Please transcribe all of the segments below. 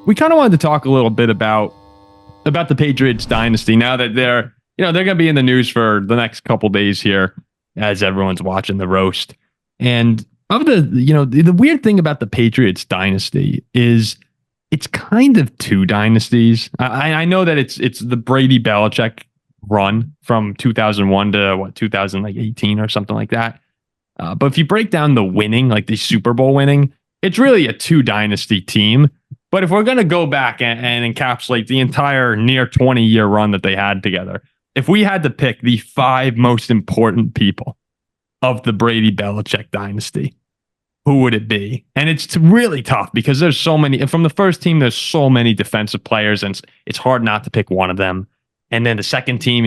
we kind of wanted to talk a little bit about the Patriots dynasty now that they're going to be in the news for the next couple days here as everyone's watching the roast. And of the weird thing about the Patriots dynasty is it's kind of two dynasties. I know that it's the Brady Belichick run from 2001 to 2018 or something like that. But if you break down the winning, like the Super Bowl winning, it's really a two dynasty team. But if we're going to go back and encapsulate the entire near 20-year run that they had together, if we had to pick the five most important people of the Brady Belichick dynasty, who would it be? And it's really tough because there's so many. And from the first team, there's so many defensive players, and it's hard not to pick one of them. And then the second team,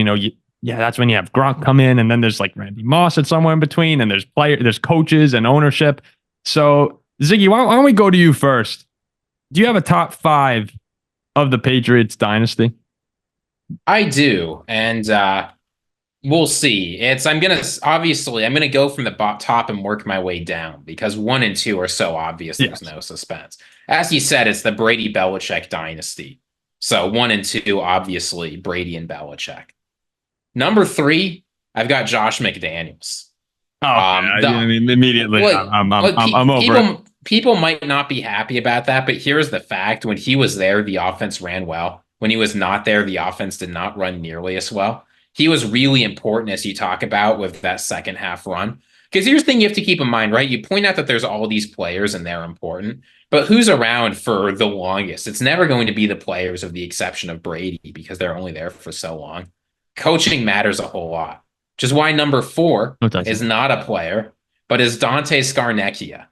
that's when you have Gronk come in, and then there's like Randy Moss at somewhere in between, and there's coaches and ownership. So Ziggy, why don't we go to you first? Do you have a top five of the Patriots dynasty? I do, and we'll see. I'm gonna go from the top and work my way down because 1 and 2 are so obvious. There's no suspense. As you said, it's the Brady Belichick dynasty. So 1 and 2, obviously Brady and Belichick. Number 3, I've got Josh McDaniels. Immediately, I'm over it. People might not be happy about that, but here's the fact: when he was there, the offense ran well. When he was not there, the offense did not run nearly as well. He was really important, as you talk about, with that second half run. Because here's the thing you have to keep in mind, right? You point out that there's all these players and they're important, but who's around for the longest? It's never going to be the players, with the exception of Brady, because they're only there for so long. Coaching matters a whole lot, which is why number 4 is not a player, but is Dante Scarnecchia.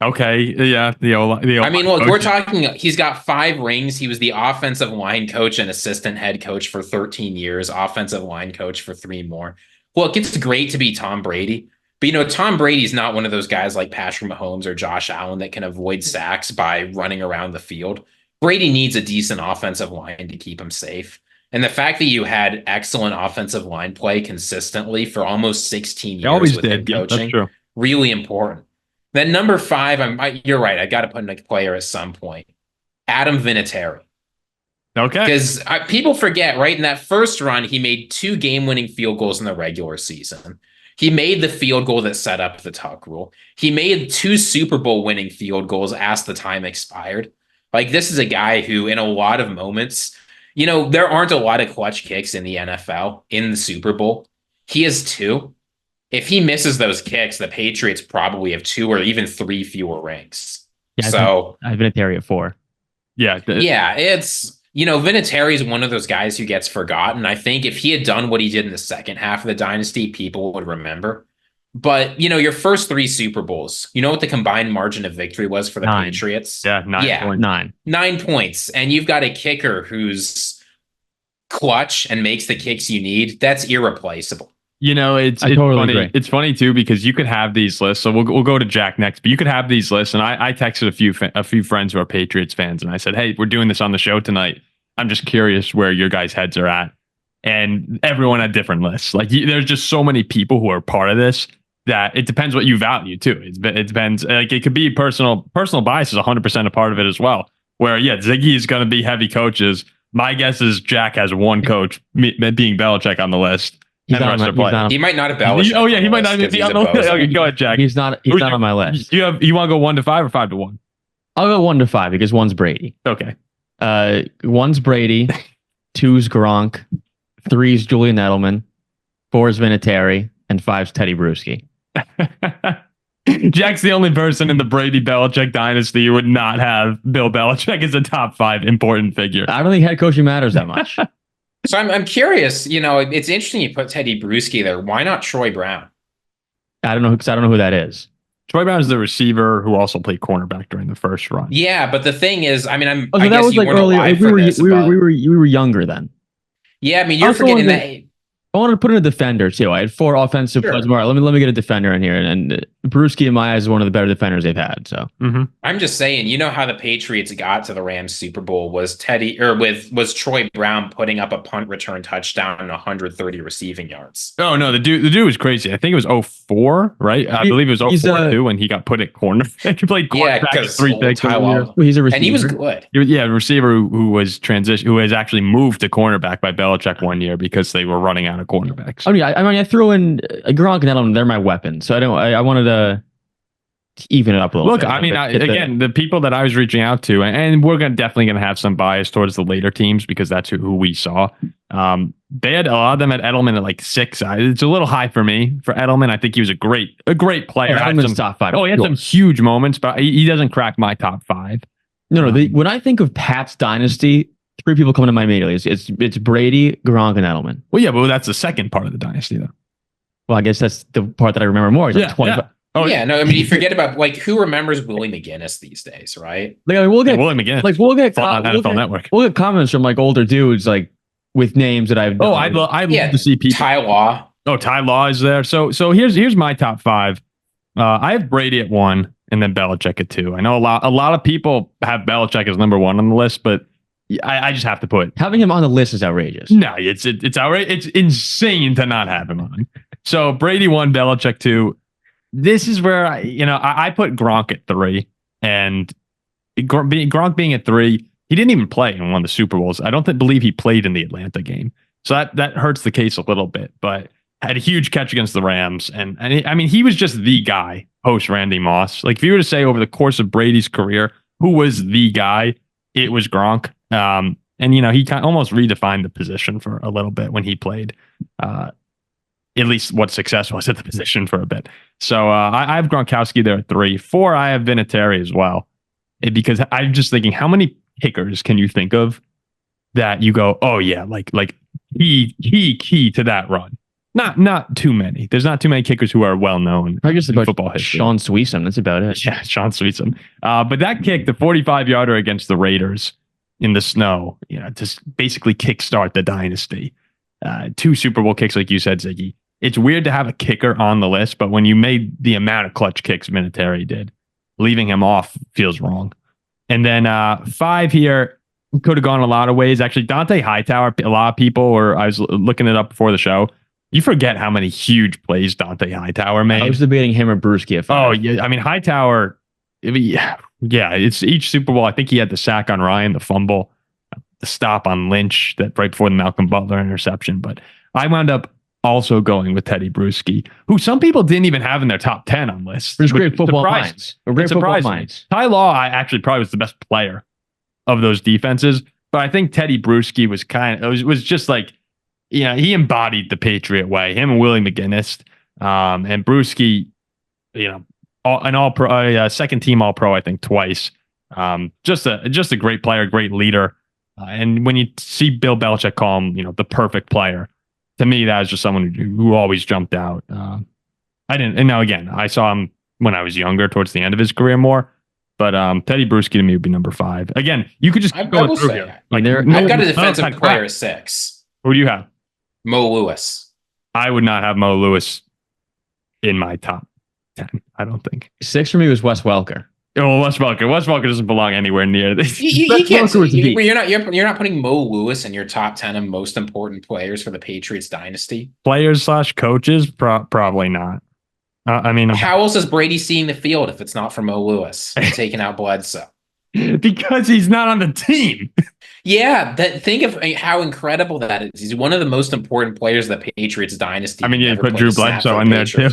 Okay, yeah. We're talking, he's got 5 rings. He was the offensive line coach and assistant head coach for 13 years, offensive line coach for 3 more. Look, it's great to be Tom Brady, but Tom Brady's not one of those guys like Patrick Mahomes or Josh Allen that can avoid sacks by running around the field. Brady needs a decent offensive line to keep him safe. And the fact that you had excellent offensive line play consistently for almost 16 years with him coaching, really important. Then number 5, you're right. I got to put in a player at some point. Adam Vinatieri. Okay. Because people forget, right? In that first run, he made 2 game-winning field goals in the regular season. He made the field goal that set up the tuck rule. He made 2 Super Bowl winning field goals as the time expired. Like, this is a guy who, in a lot of moments, there aren't a lot of clutch kicks in the NFL in the Super Bowl. He has 2. If he misses those kicks, the Patriots probably have 2 or even 3 fewer rings. Yeah, so I've been at Vinatieri at 4. Yeah. It's, Vinatieri is one of those guys who gets forgotten. I think if he had done what he did in the second half of the dynasty, people would remember. But, your first 3 Super Bowls, you know what the combined margin of victory was for the 9. Patriots? Yeah, 9. 9 points. And you've got a kicker who's clutch and makes the kicks you need. That's irreplaceable. It's totally funny. agree. It's funny too because you could have these lists. So we'll go to Jack next, but you could have these lists. And I texted a few friends who are Patriots fans, and I said, "Hey, we're doing this on the show tonight. I'm just curious where your guys' heads are at." And everyone had different lists. Like there's just so many people who are part of this that it depends what you value too. It depends. Like it could be personal bias is 100% a part of it as well. Where Ziggy is going to be heavy coaches. My guess is Jack has one coach, being Belichick, on the list. He might not have Belichick. He might not be on the list. Okay, go ahead, Jack. He's not on my list. You want to go 1 to 5 or 5 to 1? I'll go 1 to 5 because 1's Brady. Okay. 1's Brady, 2's Gronk, 3's Julian Edelman, 4's Vinatieri, and 5's Tedy Bruschi. Jack's the only person in the Brady Belichick dynasty who would not have Bill Belichick as a top 5 important figure. I don't think head coaching matters that much. So I'm curious, it's interesting you put Tedy Bruschi there. Why not Troy Brown? I don't know who that is. Troy Brown is the receiver who also played cornerback during the first run. Yeah, but the thing is, I guess was like earlier. We were younger then. Yeah, you're forgetting that. I wanted to put in a defender too. I had 4 offensive players. All right, let me get a defender in here, and Bruschi, in my eyes, is one of the better defenders they've had. So I'm just saying, you know how the Patriots got to the Rams Super Bowl was Troy Brown putting up a punt return touchdown and 130 receiving yards. Oh no, the dude was crazy. I think it was 04, right? I believe it was 04 too when he got put at corner. He played cornerback 3 picks. He's a receiver. And he was good. Yeah, a receiver who was who has actually moved to cornerback by Belichick one year because they were running out of cornerbacks. I threw in Gronk and Edelman. They're my weapons. So I wanted to even it up a little bit. Look, the people that I was reaching out to, and we're definitely going to have some bias towards the later teams because that's who we saw. They had a lot of them at Edelman at like 6. It's a little high for me for Edelman. I think he was a great player. Edelman's top 5. Oh, he had some huge moments, but he doesn't crack my top 5. No. When I think of Pat's dynasty, 3 people come to mind immediately. It's Brady, Gronk, and Edelman. Well, yeah, but that's the second part of the dynasty, though. Well, I guess that's the part that I remember more. Oh yeah, no. I mean, you forget about who remembers Willie McGinnis these days, right? We'll get Willie McGinnis. on NFL Network. We'll get comments from older dudes with names that I've. Oh, I'd love to see people. Ty Law. Oh, Ty Law is there. So here's my top 5. I have Brady at 1 and then Belichick at 2. I know a lot of people have Belichick as number 1 on the list, but I just have to put having him on the list is outrageous. No, it's outrageous. It's insane to not have him on. So Brady 1, Belichick 2. This is where I put Gronk at 3, and Gronk being at 3, he didn't even play in one of the Super Bowls. I don't believe he played in the Atlanta game, so that hurts the case a little bit. But had a huge catch against the Rams, and he was just the guy post Randy Moss. Like if you were to say over the course of Brady's career, who was the guy, it was Gronk. And he kind of almost redefined the position for a little bit when he played. At least what success was at the position for a bit. So I have Gronkowski there at 3. 4, I have Vinatieri as well. Because I'm just thinking, how many kickers can you think of that you go, oh yeah, like key to that run? Not too many. There's not too many kickers who are well known in football history. Sean Sweetson, that's about it. Yeah, Sean Sweetson. But that kick, the 45-yarder against the Raiders in the snow, to basically kickstart the dynasty. 2 Super Bowl kicks, like you said, Ziggy. It's weird to have a kicker on the list, but when you made the amount of clutch kicks Vinatieri did, leaving him off feels wrong. And then 5 here could have gone a lot of ways. Actually, Dante Hightower, a lot of people, or I was looking it up before the show, you forget how many huge plays Dante Hightower made. I was debating him or Bruschi at 5. Oh, yeah. I mean, Hightower, it's each Super Bowl. I think he had the sack on Ryan, the fumble, the stop on Lynch that right before the Malcolm Butler interception. But I wound up also going with Tedy Bruschi, who some people didn't even have in their top 10 on lists. There's great football minds. Ty Law, I actually probably was the best player of those defenses, but I think Tedy Bruschi was just like, he embodied the Patriot way. Him and Willie McGinnis, and Bruschi, an all-pro, second team all-pro, I think twice. Just a great player, great leader. And when you see Bill Belichick call him, the perfect player, to me, that was just someone who always jumped out. I saw him when I was younger, towards the end of his career more. But Tedy Bruschi to me would be number 5. Again, you could just go through here. I've got a defensive player at 6. Who do you have? Mo Lewis. I would not have Mo Lewis in my top 10. I don't think. 6 for me was Wes Welker. Oh, Wes Welker. Wes Welker doesn't belong anywhere near this. You can't. You're not putting Mo Lewis in your top 10 of most important players for the Patriots dynasty. Players / coaches, probably not. How else is Brady seeing the field if it's not for Mo Lewis taking out Bledsoe? Because he's not on the team. Yeah, think of how incredible that is. He's one of the most important players of the Patriots dynasty. You put Drew Bledsoe in there too.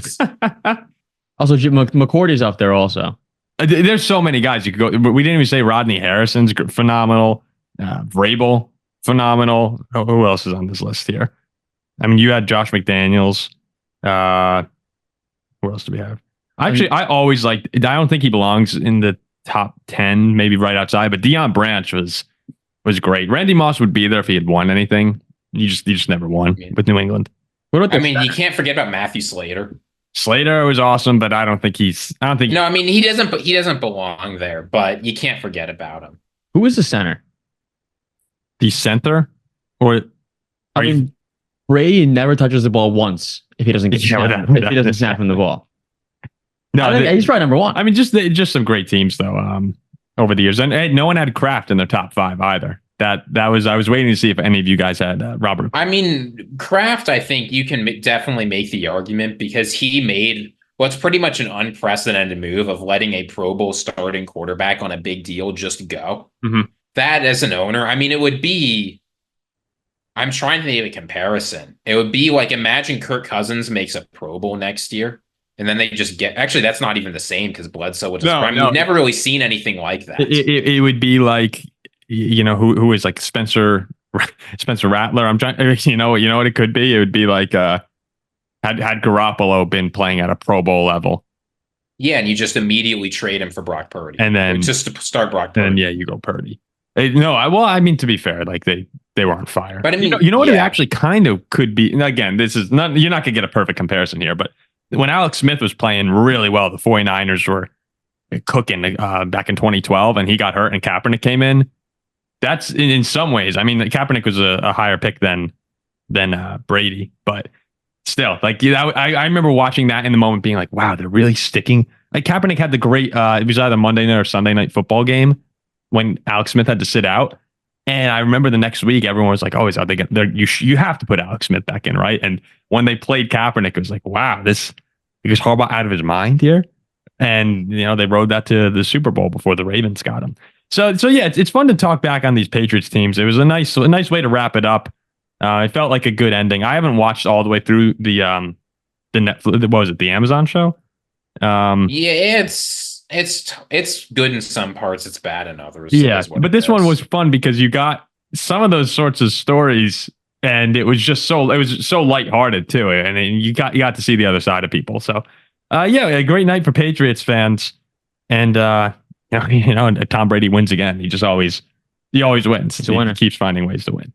Also, McCourty's up there also. There's so many guys you could go. But we didn't even say Rodney Harrison's phenomenal. Vrabel, phenomenal. Who else is on this list here? You had Josh McDaniels. Who else do we have? Actually, I always liked. I don't think he belongs in the top 10, maybe right outside. But Deion Branch was great. Randy Moss would be there if he had won anything. You just never won with New England. You can't forget about Matthew Slater. Slater was awesome, but I don't think he doesn't belong there, but you can't forget about him. Who is the center? The center? Or Brady never touches the ball once if he doesn't get snap from the ball. No, I think he's probably number one. I mean, just some great teams though. Over the years, and no one had Kraft in their top 5 either. I was waiting to see if any of you guys had Robert. I mean, Kraft, I think you can definitely make the argument because he made what's pretty much an unprecedented move of letting a Pro Bowl starting quarterback on a big deal just go. Mm-hmm. That as an owner, I mean, it would be, I'm trying to make a comparison. It would be like, imagine Kirk Cousins makes a Pro Bowl next year. And then they just actually, that's not even the same because Bledsoe would just, We've never really seen anything like that. It would be like, who is like Spencer Rattler. I'm trying, you know what it could be? It would be like, had Garoppolo been playing at a Pro Bowl level. Yeah. And you just immediately trade him for Brock Purdy. And then just to start Brock Purdy. And yeah, you go Purdy. I mean, to be fair, like they were on fire. But I mean, you know what it actually kind of could be. And again, this is not, you're not gonna get a perfect comparison here, but when Alex Smith was playing really well, the 49ers were cooking back in 2012, and he got hurt, and Kaepernick came in. That's in some ways. I mean, Kaepernick was a higher pick than Brady, but still, like I remember watching that in the moment, being like, "Wow, they're really sticking." Like Kaepernick had the great. It was either Monday night or Sunday night football game when Alex Smith had to sit out. And I remember the next week, everyone was like, "Oh, are they going? You have to put Alex Smith back in, right?" And when they played Kaepernick, it was like, "Wow, this is Harbaugh out of his mind here." And they rode that to the Super Bowl before the Ravens got him. So yeah, it's fun to talk back on these Patriots teams. It was a nice way to wrap it up. It felt like a good ending. I haven't watched all the way through the Netflix. What was it? The Amazon show? Yeah, it's good in some parts. It's bad in others. Yeah, but this one was fun because you got some of those sorts of stories, and it was so lighthearted too, and you got to see the other side of people. So, yeah, a great night for Patriots fans, and Tom Brady wins again. He always wins. He keeps finding ways to win.